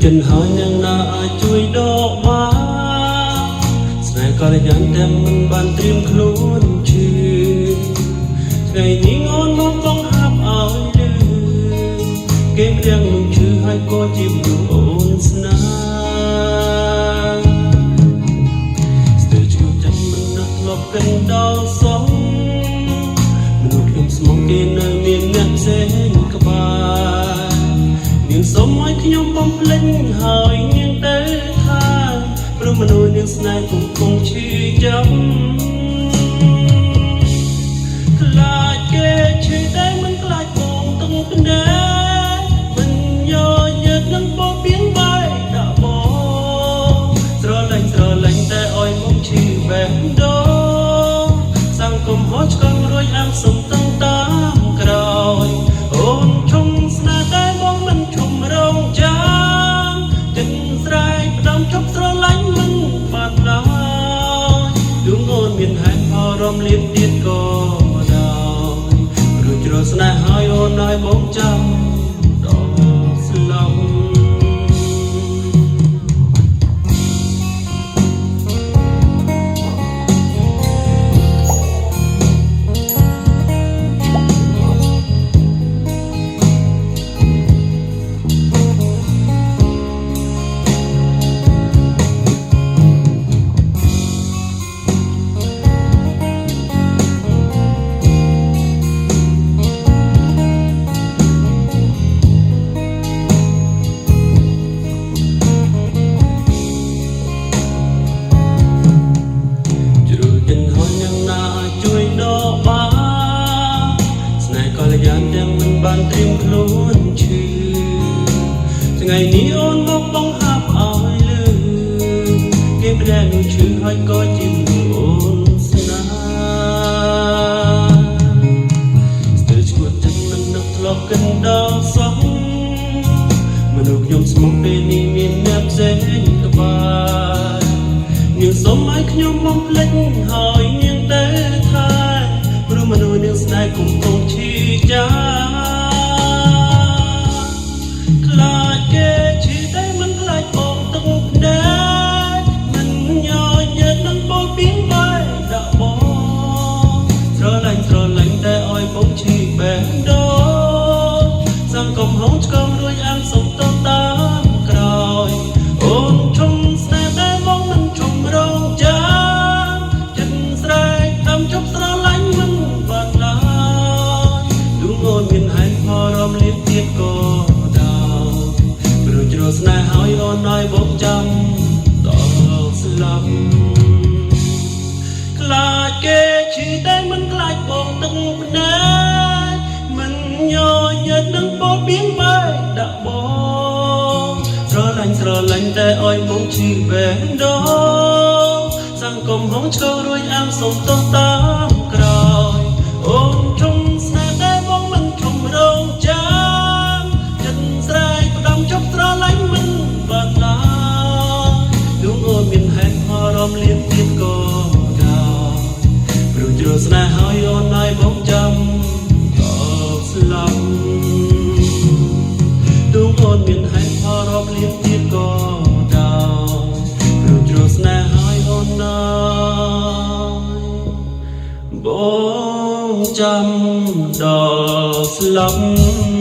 ចិនហើយនឹងណាអាចជួយដកបានស្នេហ៍ក៏យ៉ាងតែមិនបានត្រៀមខ្លួនជឿថ្ងៃនេះអូនមកបងហាប់ឲ្យលឺគេម្យ៉ាងនឹងឈឺហើយក៏ជាមនុស្សអូនស្នេហ៍ស្ទើរជួបចិត្តមិននឹកធ្លាប់កិនដល់សងមនុស្សខ្ញុំស្មងគេនៅមានអ្នកផ្សេងក្បែរនាងសុំឲ្យខ្ញុំបំភ្លេចហើយនាងទៅថាព្រមមនុស្សនាងស្នេហ៍កំពុងឈឺចាំខ្លាចគេឈឺតែមិនខ្លាចបងទាំងភ្នែកមិនញញើតនឹងបបៀងបាយដាក់បងស្រឡាញ់តែឲ្យមកឈឺបែបដូរសង្គមហត់ឆ្កងរួយអាំងសំតឹងតាមក្រោយអូនឈុំស្នេហ៍តែបងមិនឈុំរងចាំចិត្តស្រែកផ្ដំជប់ស្រឡាញ់មិនបាត់ឡើយដួងអូនមានហេតុផលរំលៀបទៀតក៏ដោយព្រោះជ្រោះស្នេហ៍ហើយអូនឲ្យបងចាំដល់ស្លាប់បានត្រៀមខ្លួនឈឺថ្ងៃនេះអូនមកបងហាប់ឲ្យលឺគេប្រែនឹងឈឺហើយក៏ជាអូនស្នេហ៍ស្ទើរឈួតចិត្តមិននឹកធ្លាប់កិនដល់សោះមនុស្សខ្ញុំស្មោះពេលនេះមានអ្នកផ្សេងក្បែរនាងសុំឲ្យខ្ញុំបំភ្លេចហើយនាងទៅថាព្រោះមនុស្សនាងស្នេហ៍កំពុងឈឺចាំតែឲ្យបងឈឺបែបដូរសង្គមហូរឆ្កងរួយអាំងសំតតាមក្រោយអូនឈុំស្នេហ៍តែបងមិនឈុំរងចាំចិត្តស្រែកតាមជប់ស្រឡាញ់មិនបាត់ឡើយដួងអូនមានហេតុផលរំលៀបទៀតក៏ដោយព្រោះជ្រោះស្នេហ៍ហើយអូនឲ្យបងចាំដល់ស្លាប់ខ្លាចគេឈឺតែមិនខ្លាចបងទឹកភ្នែកមិនញញើតនឹងបបៀងបាយដាក់បងស្រឡាញ់តែឲ្យបងឈឺបែបដូរសង្គមហងឆ្កងរួយអាំងសុំទោសតាមក្រោយអូនឈុំស្នេហ៍តែបងមិនឈុំរងចាំចិត្តស្រែកផ្ដំជប់ស្រឡាញ់មិនបាត់ឡើយដួងអូនមានហេតុផលរំលៀបទៀតក៏ជ្រោះស្នេហ៍ហើយអូនឲ្យបងចាំដល់ស្លាប់ដួងអូនមានហេតុផលរាប់លានទៀតក៏ដោយព្រោះជ្រោះស្នេហ៍ហើយអូនឲ្យបងចាំដល់ស្លាប់